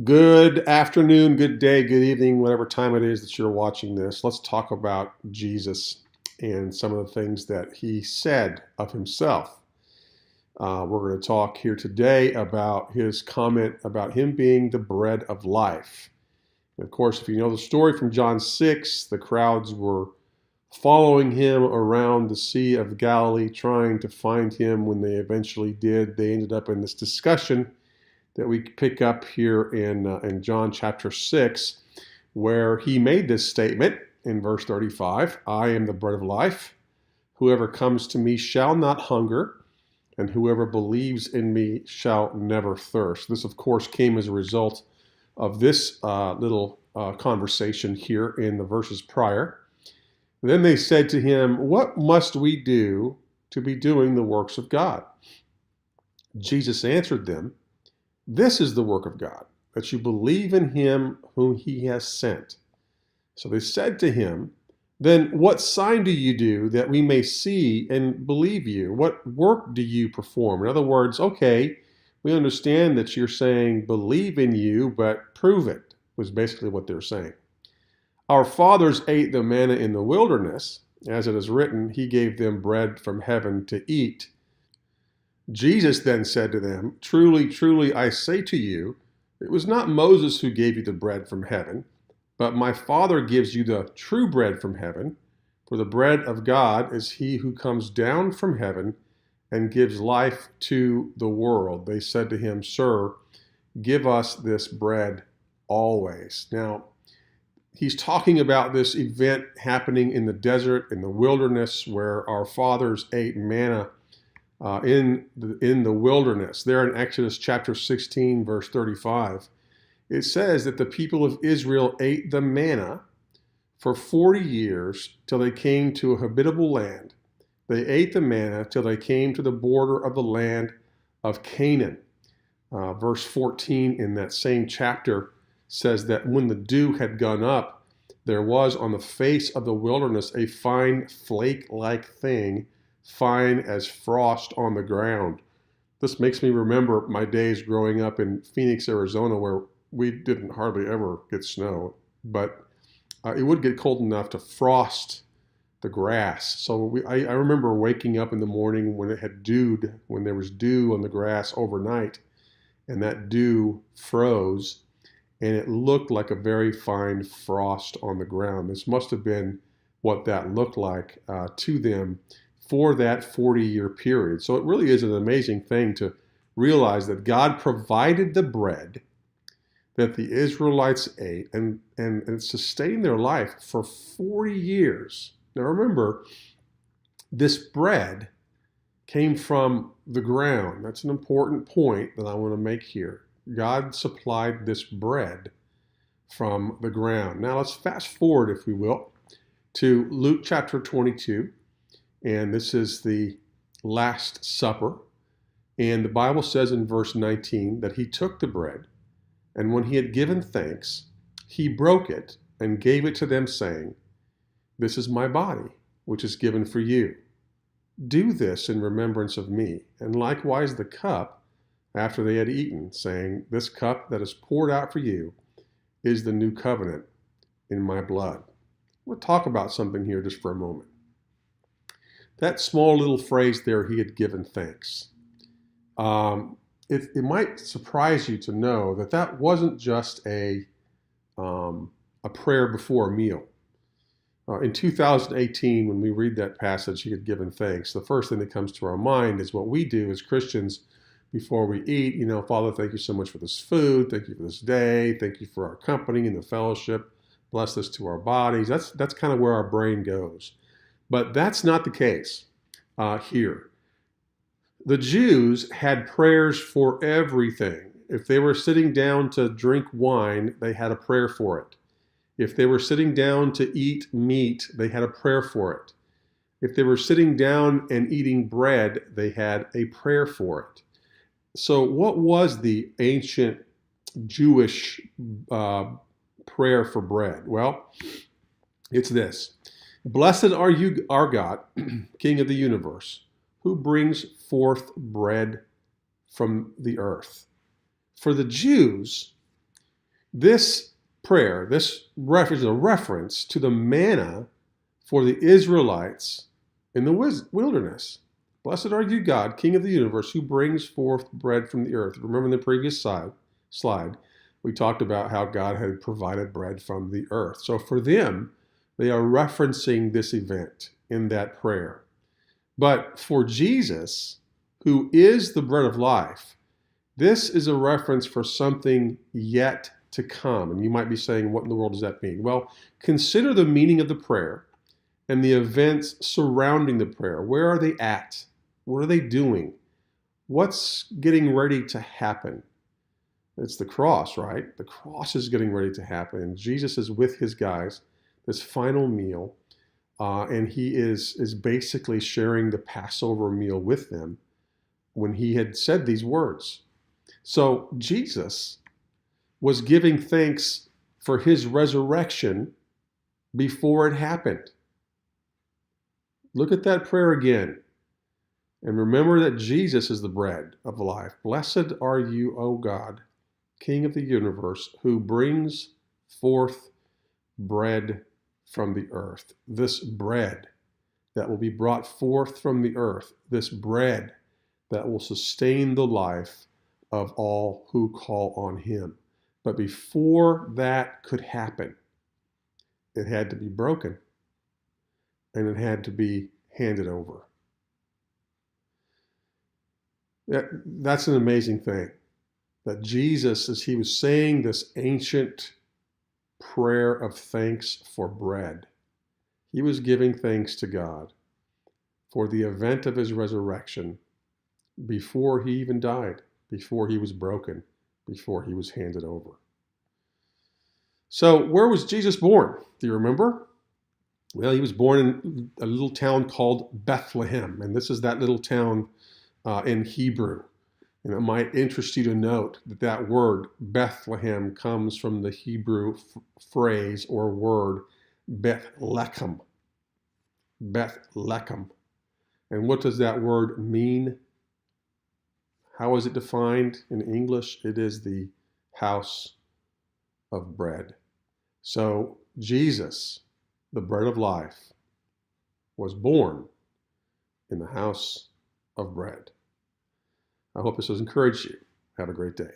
Good afternoon, good day, good evening, whatever time it is that you're watching this. Let's talk about Jesus and some of the things that he said of himself. We're going to talk here today about his comment about him being the bread of life. And of course, if you know the story from John 6, the crowds were following him around the Sea of Galilee, trying to find him. When they eventually did, they ended up in this discussion that we pick up here in John chapter 6, where he made this statement in verse 35, I am the bread of life. Whoever comes to me shall not hunger, and whoever believes in me shall never thirst. This, of course, came as a result of this little conversation here in the verses prior. Then they said to him, what must we do to be doing the works of God? Jesus answered them, this is the work of God, that you believe in him whom he has sent. So they said to him, then what sign do you do that we may see and believe you? What work do you perform? In other words, okay, we understand that you're saying believe in you, but prove it, was basically what they're saying. Our fathers ate the manna in the wilderness. As it is written, he gave them bread from heaven to eat. Jesus then said to them, truly, truly, I say to you, it was not Moses who gave you the bread from heaven, but my Father gives you the true bread from heaven. For the bread of God is he who comes down from heaven and gives life to the world. They said to him, Sir, give us this bread always. Now, he's talking about this event happening in the desert, in the wilderness, where our fathers ate manna in the wilderness. There in Exodus chapter 16, verse 35, it says that the people of Israel ate the manna for 40 years till they came to a habitable land. They ate the manna till they came to the border of the land of Canaan. Verse 14 in that same chapter says that when the dew had gone up, there was on the face of the wilderness a fine flake-like thing, fine as frost on the ground. This makes me remember my days growing up in Phoenix, Arizona, where we didn't hardly ever get snow, but it would get cold enough to frost the grass. So I remember waking up in the morning when it had dewed, when there was dew on the grass overnight, and that dew froze, and it looked like a very fine frost on the ground. This must have been what that looked like to them for that 40-year period. So it really is an amazing thing to realize that God provided the bread that the Israelites ate and sustained their life for 40 years. Now remember, this bread came from the ground. That's an important point that I want to make here. God supplied this bread from the ground. Now let's fast forward, if we will, to Luke chapter 22. And this is the Last Supper. And the Bible says in verse 19 that he took the bread, and when he had given thanks, he broke it and gave it to them, saying, this is my body, which is given for you. Do this in remembrance of me. And likewise the cup, after they had eaten, saying, this cup that is poured out for you is the new covenant in my blood. We'll talk about something here just for a moment. That small little phrase there, he had given thanks. It might surprise you to know that that wasn't just a prayer before a meal. In 2018, when we read that passage, he had given thanks, the first thing that comes to our mind is what we do as Christians before we eat. You know, Father, thank you so much for this food. Thank you for this day. Thank you for our company and the fellowship. Bless this to our bodies. That's kind of where our brain goes. But that's not the case here. The Jews had prayers for everything. If they were sitting down to drink wine, they had a prayer for it. If they were sitting down to eat meat, they had a prayer for it. If they were sitting down and eating bread, they had a prayer for it. So what was the ancient Jewish prayer for bread? Well, it's this. Blessed are you, our God, King of the universe, who brings forth bread from the earth. For the Jews, This prayer, this reference is a reference to the manna for the Israelites in the wilderness. Blessed are you, God, King of the universe, who brings forth bread from the earth. Remember in the previous slide, we talked about how God had provided bread from the earth. So for them, they are referencing this event in that prayer. But for Jesus, who is the bread of life, this is a reference for something yet to come. And you might be saying, what in the world does that mean? Well, consider the meaning of the prayer and the events surrounding the prayer. Where are they at? What are they doing? What's getting ready to happen? It's the cross, right? The cross is getting ready to happen. And Jesus is with his guys, this final meal, and he is basically sharing the Passover meal with them when he had said these words. So Jesus was giving thanks for his resurrection before it happened. Look at that prayer again. And remember that Jesus is the bread of life. Blessed are you, O God, King of the universe, who brings forth bread from the earth. This bread that will be brought forth from the earth, this bread that will sustain the life of all who call on him. But before that could happen, it had to be broken and it had to be handed over. That's an amazing thing, that Jesus, as he was saying this ancient prayer of thanks for bread, he was giving thanks to God for the event of his resurrection before he even died, before he was broken, before he was handed over. So where was Jesus born? Do you remember? Well, he was born in a little town called Bethlehem, and this is that little town in Hebrew. And it might interest you to note that that word Bethlehem comes from the Hebrew phrase or word Bethlehem. Bethlehem. And what does that word mean? How is it defined in English? It is the house of bread. So Jesus, the bread of life, was born in the house of bread. I hope this has encouraged you. Have a great day.